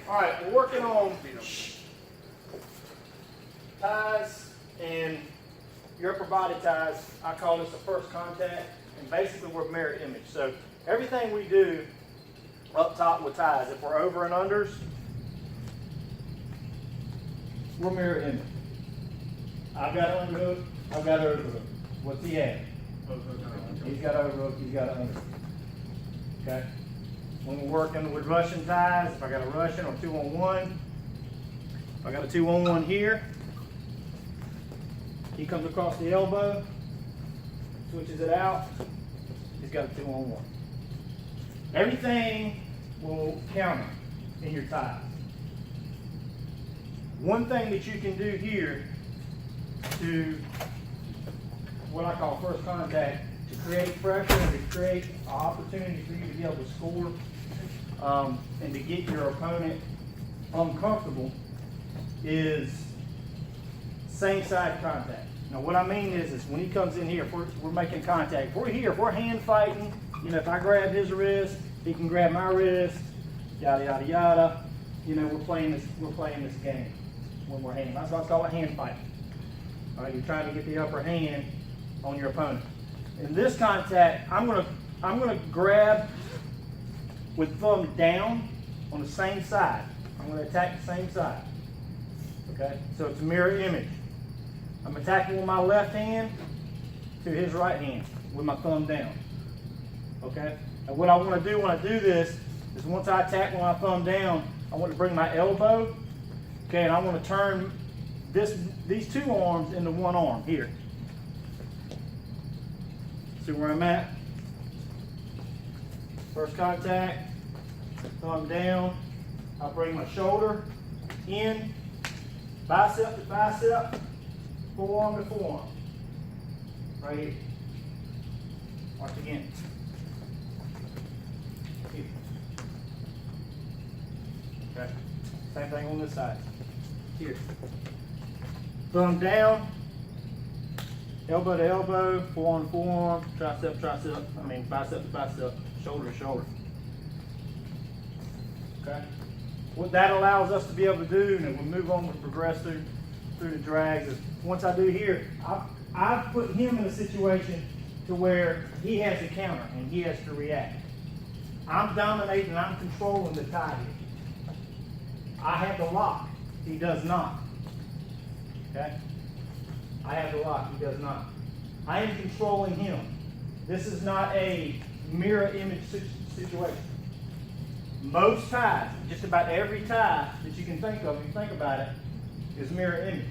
All right, we're working on ties and your upper body ties. I call this the first contact, and basically we're mirror image. So everything we do up top with ties, if we're over and unders, we're mirror image. I've got an underhook, I've got an overhook. What's he at? He's got overhook, he's got an underhook. Okay? When we're working with Russian ties, if I got a Russian or 2-on-1, if I got a 2-on-1 here, he comes across the elbow, switches it out, he's got a 2-on-1. Everything will counter in your ties. One thing that you can do here to what I call first contact, to create pressure and to create an opportunity for you to be able to score and to get your opponent uncomfortable, is same side contact. Now what I mean is when he comes in here, if we're making contact, if we're here, if we're hand fighting, you know, if I grab his wrist, he can grab my wrist, yada yada yada. You know, we're playing this game when we're hand. That's why I call it hand fighting. All right, you're trying to get the upper hand on your opponent. In this contact, I'm gonna grab with thumb down on the same side. I'm gonna attack the same side. Okay, so it's a mirror image. I'm attacking with my left hand to his right hand with my thumb down. Okay, and what I want to do when I do this is once I attack with my thumb down, I want to bring my elbow. Okay, and I want to turn these two arms into one arm here. See where I'm at? First contact, thumb down. I'll bring my shoulder in, bicep to bicep, forearm to forearm. Right here. Watch again. Here. Okay. Same thing on this side. Here. Thumb down, elbow to elbow, forearm to forearm, bicep to bicep, shoulder to shoulder. Okay? What that allows us to be able to do, and we'll move on to progress through the drags, is once I do here, I've put him in a situation to where he has to counter and he has to react. I'm dominating, I'm controlling the tie here. I have the lock, he does not. Okay? I have the lock, he does not. I am controlling him. This is not a mirror image situation. Most ties, just about every tie that you can think of, if you think about it, is mirror image.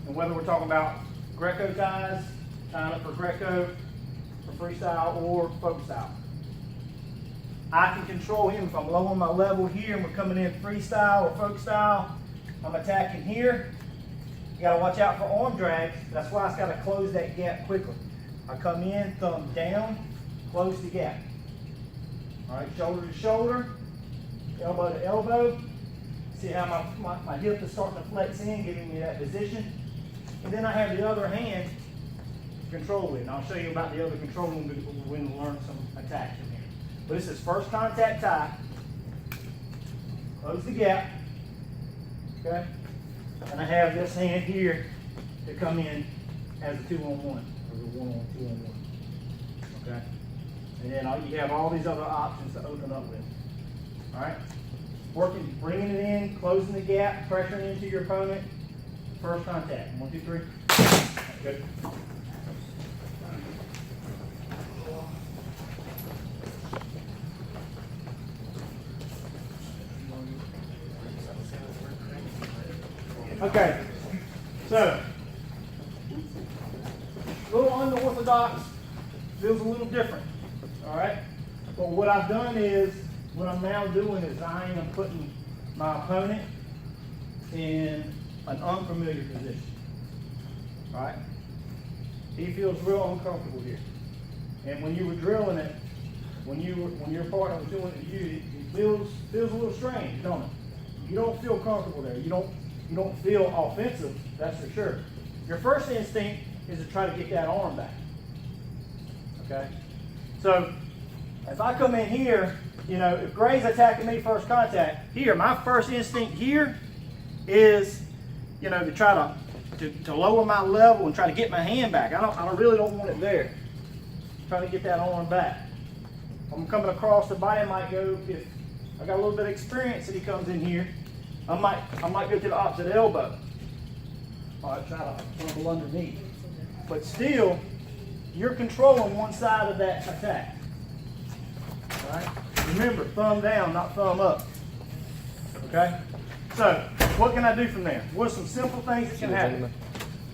And whether we're talking about Greco ties, tying up for Greco, for freestyle, or folk style. I can control him. If I'm low on my level here and we're coming in freestyle or folk style, I'm attacking here. You gotta watch out for arm drags. That's why I gotta close that gap quickly. I come in, thumb down, close the gap. All right, shoulder to shoulder, elbow to elbow. See how my hip is starting to flex in, giving me that position. And then I have the other hand to control with. And I'll show you about the other control when we learn some attacks in here. But this is first contact tie. Close the gap. Okay? And I have this hand here to come in as a 2-on-1, or a 1-on, 2-on-1. Okay? And then you have all these other options to open up with. All right? Working, bringing it in, closing the gap, pressuring into your opponent. First contact. 1, 2, 3. Good. Okay, so a little unorthodox, feels a little different, all right? But what I've done is, what I'm now doing is I am putting my opponent in an unfamiliar position, all right? He feels real uncomfortable here. And when you were drilling it, when your partner was doing it to you, it feels a little strange, don't it? You don't feel comfortable there. You don't feel offensive, that's for sure. Your first instinct is to try to get that arm back. Okay? So if I come in here you know, if Gray's attacking me first contact, here, my first instinct here is, you know, to try to lower my level and try to get my hand back. I really don't want it there. Trying to get that arm back. I'm coming across, the body might go, if I got a little bit of experience and he comes in here, I might go to the opposite elbow. All right, try to fumble underneath. But still, you're controlling one side of that attack. All right? Remember, thumb down, not thumb up. Okay? So, what can I do from there? What are some simple things that can happen?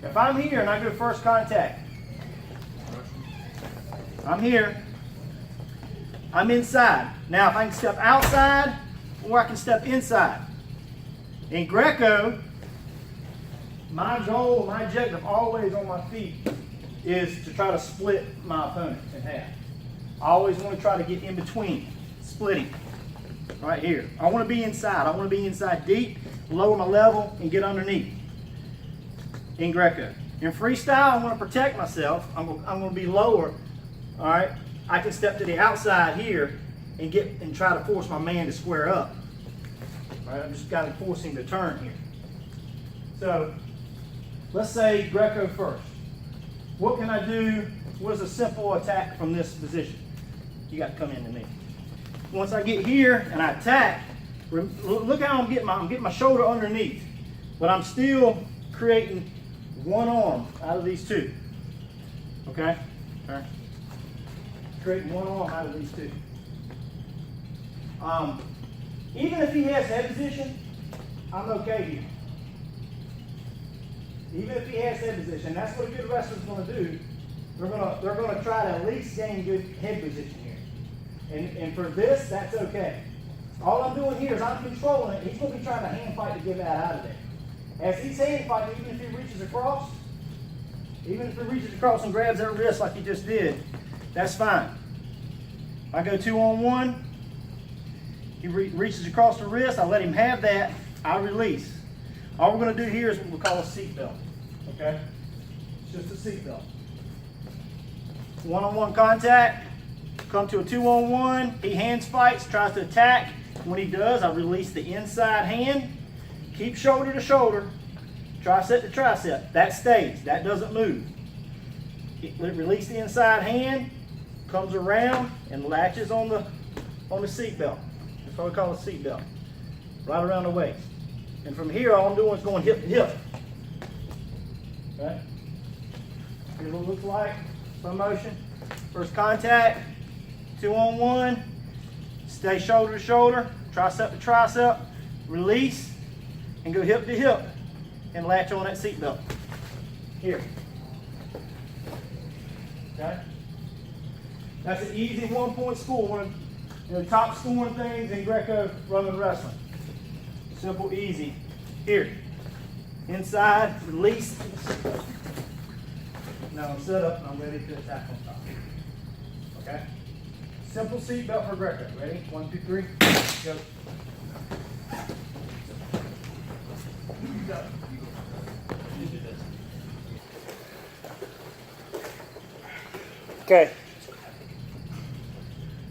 If I'm here and I go first contact, I'm here, I'm inside. Now, if I can step outside or I can step inside. In Greco, my goal, my objective always on my feet is to try to split my opponent in half. I always want to try to get in between, splitting, right here. I want to be inside. I want to be inside deep, lower my level, and get underneath in Greco. In freestyle, I want to protect myself. I'm going to be lower, all right? I can step to the outside here and try to force my man to square up. All right, I'm just got to force him to turn here. So, let's say Greco first. What can I do? What's a simple attack from this position? You got to come into me. Once I get here and I attack, look how I'm getting my shoulder underneath, but I'm still creating one arm out of these two. Okay? All right. Creating one arm out of these two. Even if he has head position, I'm okay here. Even if he has head position, that's what a good wrestler's going to do. They're going to try to at least gain good head position here. And for this, that's okay. All I'm doing here is I'm controlling it. He's going to be trying to hand fight to get that out of there. As he's hand fighting, even if he reaches across, and grabs that wrist like he just did, that's fine. If I go 2-on-1, he reaches across the wrist, I let him have that, I release. All we're going to do here is what we call a seat belt. Okay? It's just a seat belt. 1-on-1 contact, come to a 2-on-1, he hands fights, tries to attack. When he does, I release the inside hand, keep shoulder to shoulder, tricep to tricep. That stays, that doesn't move. Release the inside hand, comes around and latches on the seat belt. That's what we call a seat belt. Right around the waist. And from here, all I'm doing is going hip to hip. Okay? Here's what it looks like. Slow motion. First contact, 2-on-1. Stay shoulder to shoulder, tricep to tricep. Release and go hip to hip and latch on that seat belt. Here. Okay? That's an easy 1-point score. One of the top scoring things in Greco Roman wrestling. Simple, easy. Here. Inside, release. Now I'm set up and I'm ready to attack on top. Okay? Simple seat belt for Greco. Ready? 1, 2, 3. Go. Go. Okay.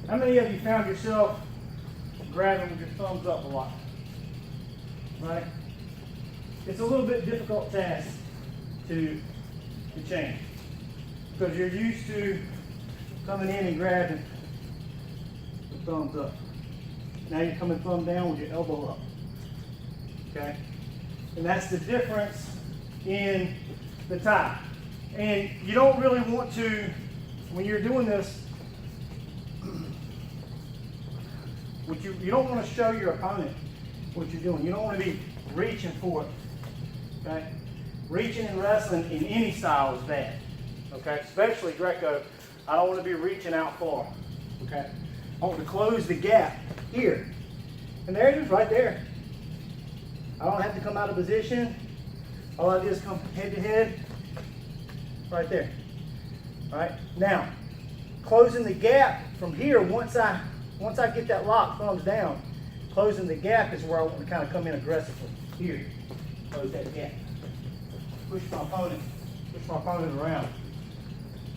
How many of you found yourself grabbing with your thumbs up a lot? Right? It's a little bit difficult task to change because you're used to coming in and grabbing the thumbs up. Now you're coming thumb down with your elbow up. Okay? And that's the difference in the tie. And you don't really want to, when you're doing this, you don't want to show your opponent what you're doing. You don't want to be reaching for it. Okay? Reaching in wrestling in any style is bad. Okay? Especially Greco, I don't want to be reaching out far. Okay? I want to close the gap here. And there it is, right there. I don't have to come out of position. All I do is come head to head. Right there. All right? Now, closing the gap from here, once I get that lock, thumbs down, closing the gap is where I want to kind of come in aggressively. Here, close that gap. Push my opponent around.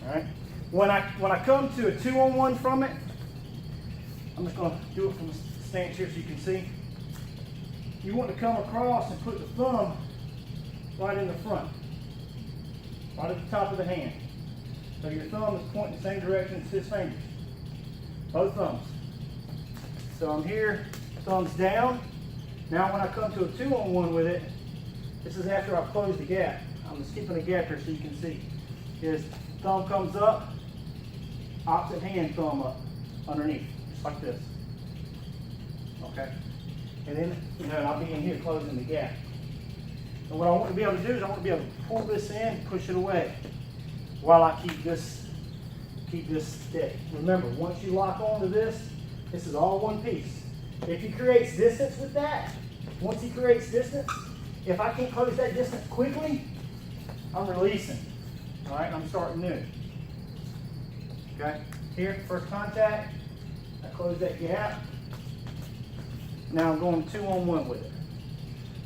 All right. When I come to a 2-on-1 from it, I'm just going to do it from the stance here so you can see. You want to come across and put the thumb right in the front, right at the top of the hand. So your thumb is pointing the same direction as his fingers. Both thumbs. So I'm here, thumbs down. Now when I come to a 2-on-1 with it, this is after I've closed the gap. I'm just keeping a gap here so you can see. Is thumb comes up, opposite hand thumb up underneath, just like this. Okay? And then, I'll be in here closing the gap. And what I want to be able to do is I want to be able to pull this in, push it away, while I keep this steady. Remember, once you lock onto this, this is all one piece. If he creates distance with that, once he creates distance, if I can't close that distance quickly, I'm releasing. All right, I'm starting new. Okay, here, first contact, I close that gap. Now I'm going 2-on-1 with it.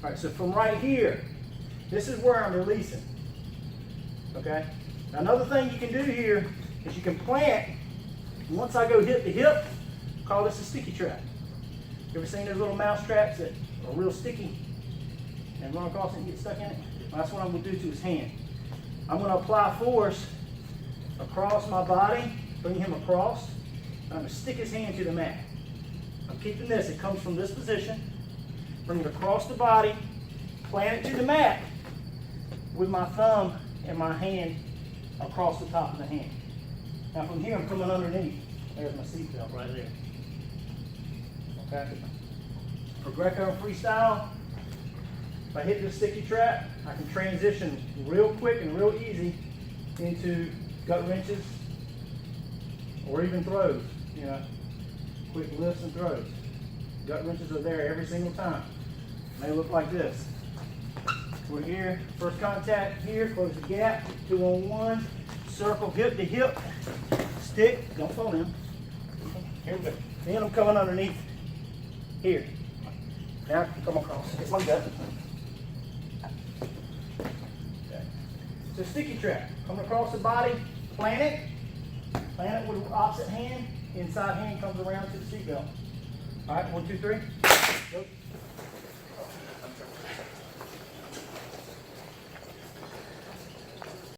All right, so from right here, this is where I'm releasing. Okay, now another thing you can do here is you can plant. Once I go hip to hip, call this a sticky trap. You ever seen those little mouse traps that are real sticky and run across it and get stuck in it? Well, that's what I'm going to do to his hand. I'm going to apply force across my body, bring him across, and I'm going to stick his hand to the mat. I'm keeping this. It comes from this position. Bring it across the body, plant it to the mat with my thumb and my hand across the top of the hand. Now from here, I'm coming underneath. There's my seatbelt right there. Okay? For Greco and freestyle, if I hit this sticky trap, I can transition real quick and real easy into gut wrenches or even throws. Quick lifts and throws. Gut wrenches are there every single time. They look like this. We're here, first contact here, close the gap, 2-on-1, circle hip to hip, stick, don't fall down. Here we go. Then I'm coming underneath here. Now I can come across, hit my gut. Okay. So sticky trap, coming across the body, plant it with the opposite hand, inside hand comes around to the seatbelt. All right, 1, 2, 3, go.